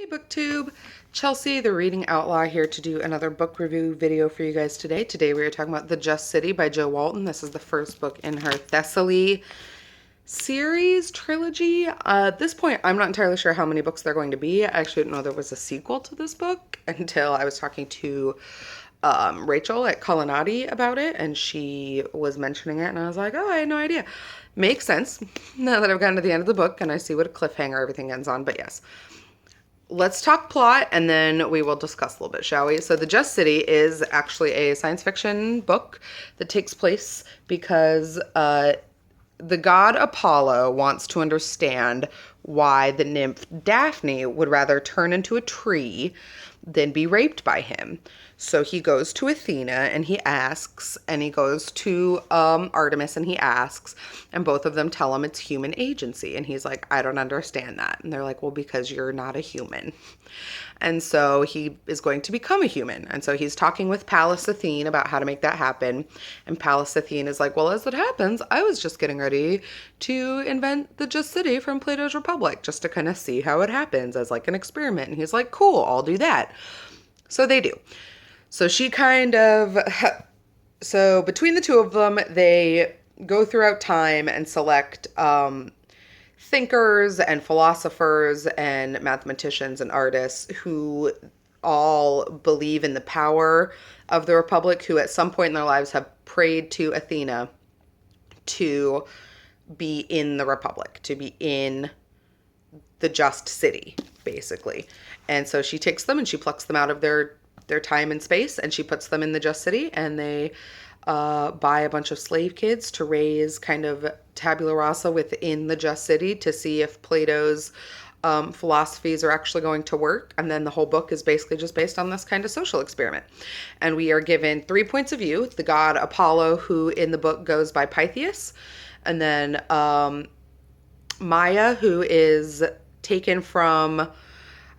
BookTube, Chelsea, the reading outlaw, here to do another book review video for you guys today. Today we are talking about The Just City by Jo Walton. This is the first book in her Thessaly series trilogy. At this point, I'm not entirely sure how many books they're going to be. I actually didn't know there was a sequel to this book until I was talking to Rachel at Culinati about it, and she was mentioning it, and I was like, oh, I had no idea. Makes sense now that I've gotten to the end of the book and I see what a cliffhanger everything ends on, but yes. Let's talk plot and then we will discuss a little bit, shall we? So The Just City is actually a science fiction book that takes place because the god Apollo wants to understand why the nymph Daphne would rather turn into a tree than be raped by him. So he goes to Athena and he asks, and he goes to Artemis and he asks, and both of them tell him it's human agency. And he's like, I don't understand that. And they're like, well, because you're not a human. And so he is going to become a human. And so he's talking with Pallas Athene about how to make that happen. And Pallas Athene is like, well, as it happens, I was just getting ready to invent the Just City from Plato's Republic just to kind of see how it happens as like an experiment. And he's like, cool, I'll do that. So they do. So she so between the two of them, they go throughout time and select thinkers and philosophers and mathematicians and artists who all believe in the power of the Republic, who at some point in their lives have prayed to Athena to be in the Republic, to be in the Just City, basically. And so she takes them and she plucks them out of their time and space, and she puts them in the Just City, and they buy a bunch of slave kids to raise kind of tabula rasa within the Just City to see if Plato's philosophies are actually going to work. And then the whole book is basically just based on this kind of social experiment. And we are given 3 points of view. The god Apollo, who in the book goes by Pythias, and then Maya, who is taken from,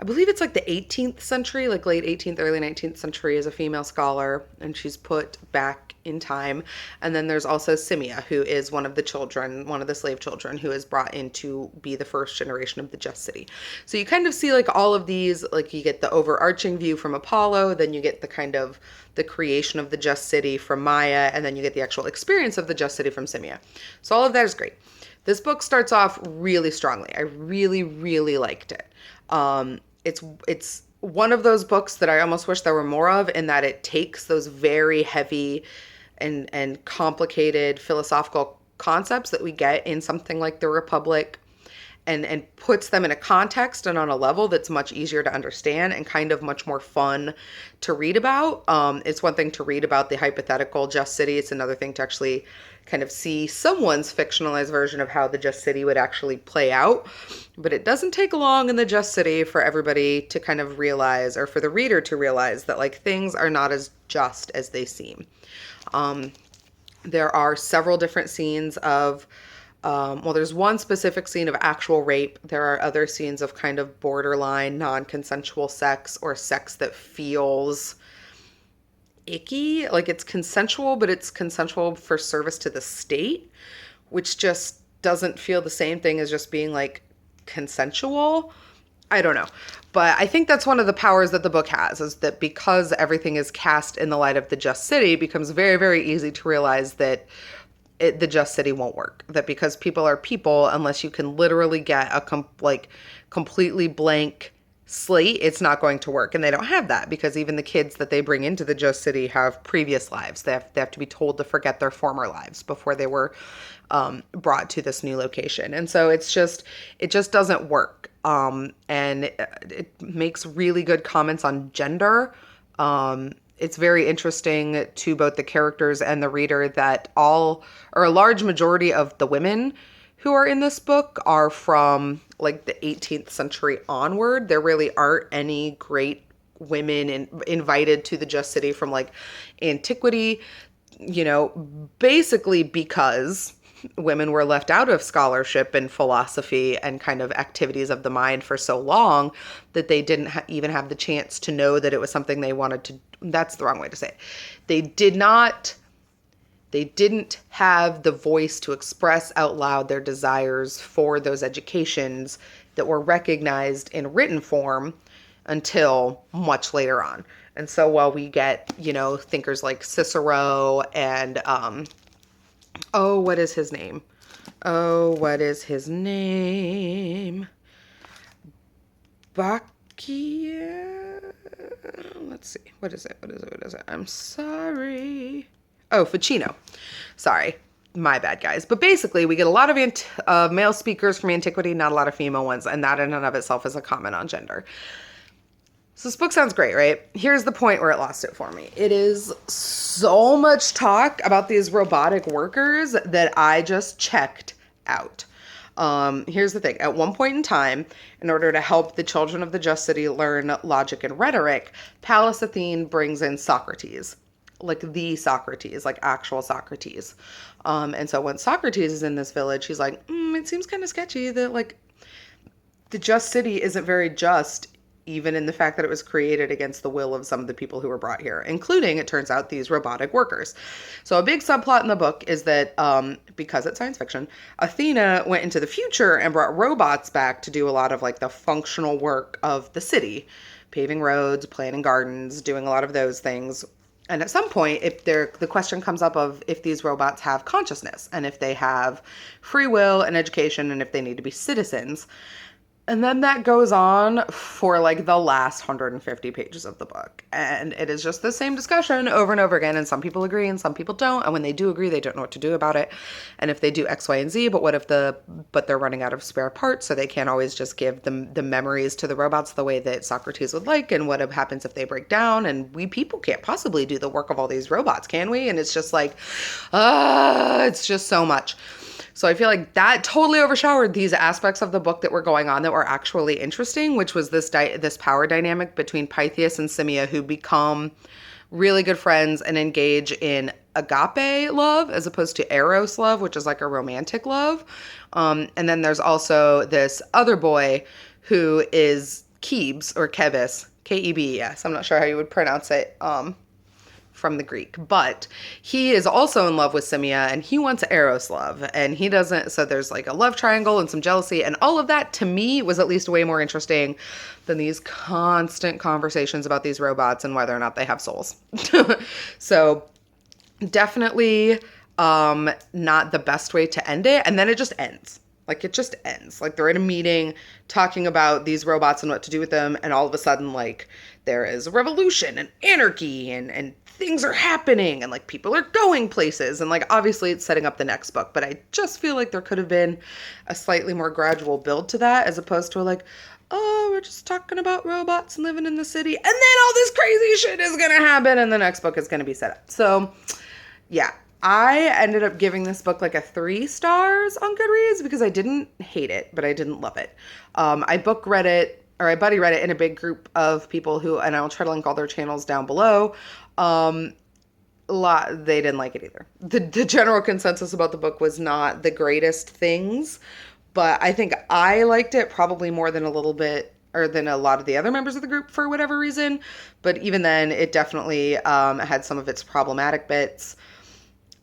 I believe it's like the 18th century, like late 18th, early 19th century, as a female scholar, and she's put back in time. And then there's also Simia, who is one of the children, one of the slave children, who is brought in to be the first generation of the Just City. So you kind of see like all of these, like you get the overarching view from Apollo, then you get the kind of the creation of the Just City from Maya, and then you get the actual experience of the Just City from Simia. So all of that is great. This book starts off really strongly. I really, really liked it. It's one of those books that I almost wish there were more of, in that it takes those very heavy and complicated philosophical concepts that we get in something like The Republic and puts them in a context and on a level that's much easier to understand and kind of much more fun to read about. It's one thing to read about the hypothetical Just City. It's another thing to actually kind of see someone's fictionalized version of how the Just City would actually play out. But it doesn't take long in the Just City for everybody to kind of realize, or for the reader to realize, that like things are not as just as they seem. There are several different scenes of there's one specific scene of actual rape. There are other scenes of kind of borderline non-consensual sex, or sex that feels icky. Like it's consensual, but it's consensual for service to the state, which just doesn't feel the same thing as just being like consensual. I don't know. But I think that's one of the powers that the book has, is that because everything is cast in the light of the Just City, it becomes very, very easy to realize that the Just City won't work. That because people are people, unless you can literally get a completely blank slate, it's not going to work. And they don't have that, because even the kids that they bring into the Just City have previous lives. They have to be told to forget their former lives before they were brought to this new location. And so it just doesn't work. And it makes really good comments on gender. It's very interesting to both the characters and the reader that a large majority of the women who are in this book are from like the 18th century onward. There really aren't any great women invited to the Just City from like antiquity, basically because women were left out of scholarship and philosophy and kind of activities of the mind for so long that they didn't even have the chance to know that it was something they wanted to. That's the wrong way to say it. They didn't have the voice to express out loud their desires for those educations that were recognized in written form until much later on. And so while we get, thinkers like Cicero and, what is his name? Bacchia. Let's see. What is it? I'm sorry. Oh, Ficino. Sorry. My bad, guys. But basically, we get a lot of male speakers from antiquity, not a lot of female ones, and that in and of itself is a comment on gender. So this book sounds great, right? Here's the point where it lost it for me. It is so much talk about these robotic workers that I just checked out. Here's the thing. At one point in time, in order to help the children of the Just City learn logic and rhetoric, Pallas Athene brings in Socrates. Like the Socrates, like actual Socrates. And so when Socrates is in this village, he's like, it seems kind of sketchy that like the Just City isn't very just, even in the fact that it was created against the will of some of the people who were brought here, including, it turns out, these robotic workers. So a big subplot in the book is that, because it's science fiction, Athena went into the future and brought robots back to do a lot of like the functional work of the city, paving roads, planting gardens, doing a lot of those things. And at some point, the question comes up of if these robots have consciousness and if they have free will and education and if they need to be citizens. And then that goes on for like the last 150 pages of the book. And it is just the same discussion over and over again. And some people agree and some people don't. And when they do agree, they don't know what to do about it. And if they do X, Y, and Z, but they're running out of spare parts, so they can't always just give them the memories to the robots the way that Socrates would like. And what happens if they break down? And we people can't possibly do the work of all these robots, can we? And it's just like, it's just so much. So I feel like that totally overshadowed these aspects of the book that were going on that were actually interesting, which was this power dynamic between Pythias and Simia, who become really good friends and engage in agape love as opposed to eros love, which is like a romantic love. And then there's also this other boy who is Kebes or Kebis, Kebes. I'm not sure how you would pronounce it. From the Greek, but he is also in love with Simia and he wants eros love and he doesn't. So there's like a love triangle and some jealousy, and all of that to me was at least way more interesting than these constant conversations about these robots and whether or not they have souls. So definitely not the best way to end it. And then it just ends. Like it just ends. Like they're in a meeting talking about these robots and what to do with them. And all of a sudden, like there is a revolution and anarchy and things are happening and like people are going places. And like, obviously it's setting up the next book, but I just feel like there could have been a slightly more gradual build to that as opposed to like, oh, we're just talking about robots and living in the city. And then all this crazy shit is going to happen and the next book is going to be set up. So yeah. I ended up giving this book like a 3 stars on Goodreads because I didn't hate it, but I didn't love it. I buddy read it in a big group of people who, and I'll try to link all their channels down below. They didn't like it either. The general consensus about the book was not the greatest things, but I think I liked it probably more than a lot of the other members of the group for whatever reason. But even then, it definitely had some of its problematic bits.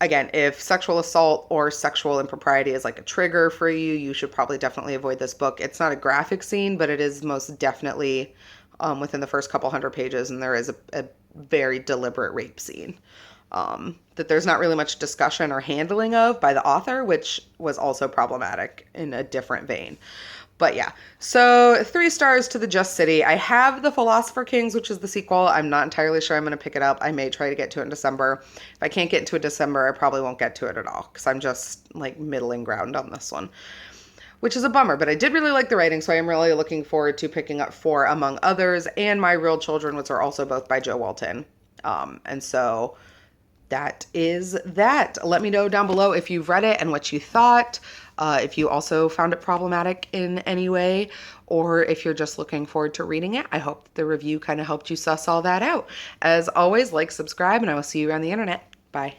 Again, if sexual assault or sexual impropriety is like a trigger for you, you should probably definitely avoid this book. It's not a graphic scene, but it is most definitely within the first couple hundred pages, and there is a very deliberate rape scene that there's not really much discussion or handling of by the author, which was also problematic in a different vein. But yeah, so 3 stars to The Just City. I have The Philosopher Kings, which is the sequel. I'm not entirely sure I'm going to pick it up. I may try to get to it in December. If I can't get into it in December, I probably won't get to it at all because I'm just like middling ground on this one, which is a bummer. But I did really like the writing, so I am really looking forward to picking up 4 Among Others and My Real Children, which are also both by Jo Walton. And so that is that. Let me know down below if you've read it and what you thought. If you also found it problematic in any way, or if you're just looking forward to reading it. I hope the review kind of helped you suss all that out. As always, like, subscribe, and I will see you around the internet. Bye.